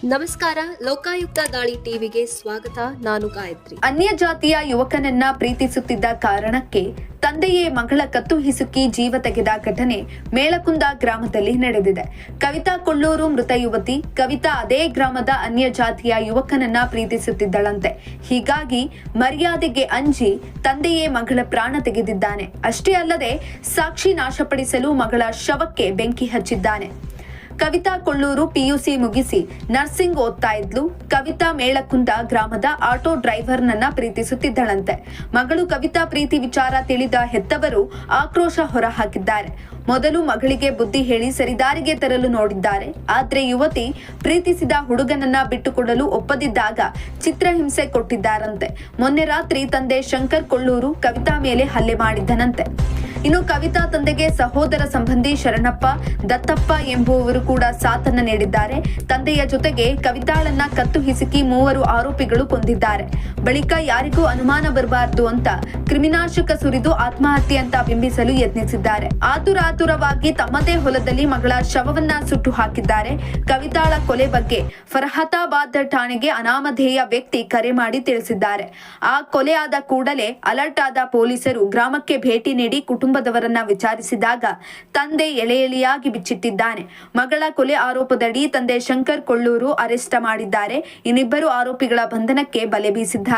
ನಮಸ್ಕಾರ. ಲೋಕಾಯುಕ್ತ ದಾಳಿ ಟಿವಿಗೆ ಸ್ವಾಗತ. ನಾನು ಗಾಯತ್ರಿ. ಅನ್ಯ ಜಾತಿಯ ಯುವಕನನ್ನ ಪ್ರೀತಿಸುತ್ತಿದ್ದ ಕಾರಣಕ್ಕೆ ತಂದೆಯೇ ಮಗಳ ಕತ್ತು ಹಿಸುಕಿ ಜೀವ ತೆಗೆದ ಘಟನೆ ಮೇಳಕುಂದ ಗ್ರಾಮದಲ್ಲಿ ನಡೆದಿದೆ. ಕವಿತಾ ಕೊಳ್ಳೂರು ಮೃತ ಯುವತಿ. ಕವಿತಾ ಅದೇ ಗ್ರಾಮದ ಅನ್ಯ ಜಾತಿಯ ಯುವಕನನ್ನ ಪ್ರೀತಿಸುತ್ತಿದ್ದಳಂತೆ. ಹೀಗಾಗಿ ಮರ್ಯಾದೆಗೆ ಅಂಜಿ ತಂದೆಯೇ ಮಗಳ ಪ್ರಾಣ ತೆಗೆದಿದ್ದಾನೆ. ಅಷ್ಟೇ ಅಲ್ಲದೆ ಸಾಕ್ಷಿ ನಾಶಪಡಿಸಲು ಮಗಳ ಶವಕ್ಕೆ ಬೆಂಕಿ ಹಚ್ಚಿದ್ದಾನೆ. ಕವಿತಾ ಕೊಳ್ಳೂರು ಪಿಯುಸಿ ಮುಗಿಸಿ ನರ್ಸಿಂಗ್ ಓದ್ತಾ ಇದ್ಲು. ಕವಿತಾ ಮೇಳಕುಂದ ಗ್ರಾಮದ ಆಟೋ ಡ್ರೈವರ್ನನ್ನ ಪ್ರೀತಿಸುತ್ತಿದ್ದಳಂತೆ. ಮಗಳು ಕವಿತಾ ಪ್ರೀತಿ ವಿಚಾರ ತಿಳಿದ ಹೆತ್ತವರು ಆಕ್ರೋಶ ಹೊರಹಾಕಿದ್ದಾರೆ. ಮೊದಲು ಮಗಳಿಗೆ ಬುದ್ಧಿ ಹೇಳಿ ಸರಿದಾರಿಗೆ ತರಲು ನೋಡಿದ್ದಾರೆ. ಆದ್ರೆ ಯುವತಿ ಪ್ರೀತಿಸಿದ ಹುಡುಗನನ್ನ ಬಿಟ್ಟುಕೊಡಲು ಒಪ್ಪದಿದ್ದಾಗ ಚಿತ್ರಹಿಂಸೆ ಕೊಟ್ಟಿದ್ದಾರಂತೆ. ಮೊನ್ನೆ ರಾತ್ರಿ ತಂದೆ ಶಂಕರ್ ಕೊಳ್ಳೂರು ಕವಿತಾ ಮೇಲೆ ಹಲ್ಲೆ ಮಾಡಿದ್ದನಂತೆ. ಇನ್ನು ಕವಿತಾ ತಂದೆಗೆ ಸಹೋದರ ಸಂಬಂಧಿ ಶರಣಪ್ಪ, ದತ್ತಪ್ಪ ಎಂಬುವವರು ಕೂಡ ಸಾಥನ್ನ ನೀಡಿದ್ದಾರೆ. ತಂದೆಯ ಜೊತೆಗೆ ಕವಿತಾಳನ್ನ ಕತ್ತು ಹಿಸುಕಿ 3 ಆರೋಪಿಗಳು ಕೊಂದಿದ್ದಾರೆ. ಬಳಿಕ ಯಾರಿಗೂ ಅನುಮಾನ ಬರಬಾರದು ಅಂತ ಕ್ರಿಮಿನಾಶಕ ಸುರಿದು ಆತ್ಮಹತ್ಯೆ ಅಂತ ಬಿಂಬಿಸಲು ಯತ್ನಿಸಿದ್ದಾರೆ. ಆತುರಾತುರವಾಗಿ ತಮ್ಮದೇ ಹೊಲದಲ್ಲಿ ಮಗಳ ಶವವನ್ನ ಸುಟ್ಟು ಹಾಕಿದ್ದಾರೆ. ಕವಿತಾಳ ಕೊಲೆ ಬಗ್ಗೆ ಫರಹತಾಬಾದ್ ಠಾಣೆಗೆ ಅನಾಮಧೇಯ ವ್ಯಕ್ತಿ ಕರೆ ಮಾಡಿ ತಿಳಿಸಿದ್ದಾರೆ. ಆ ಕೊಲೆ ಆದ ಕೂಡಲೇ ಅಲರ್ಟ್ ಆದ ಪೊಲೀಸರು ಗ್ರಾಮಕ್ಕೆ ಭೇಟಿ ನೀಡಿ ಕುಟುಂಬದವರನ್ನ ವಿಚಾರಿಸಿದಾಗ ತಂದೆ ಎಳೆಯಾಗಿ ಬಿಚ್ಚಿಟ್ಟಿದ್ದಾನೆ. ಮಗಳ ಕೊಲೆ ಆರೋಪದಡಿ ತಂದೆ ಶಂಕರ್ ಕೊಳ್ಳೂರು ಅರೆಸ್ಟ್ ಮಾಡಿದ್ದಾರೆ. ಇನ್ನಿಬ್ಬರು ಆರೋಪಿಗಳ ಬಂಧನಕ್ಕೆ ಬಲೆ ಬೀಸಿದ್ದಾರೆ.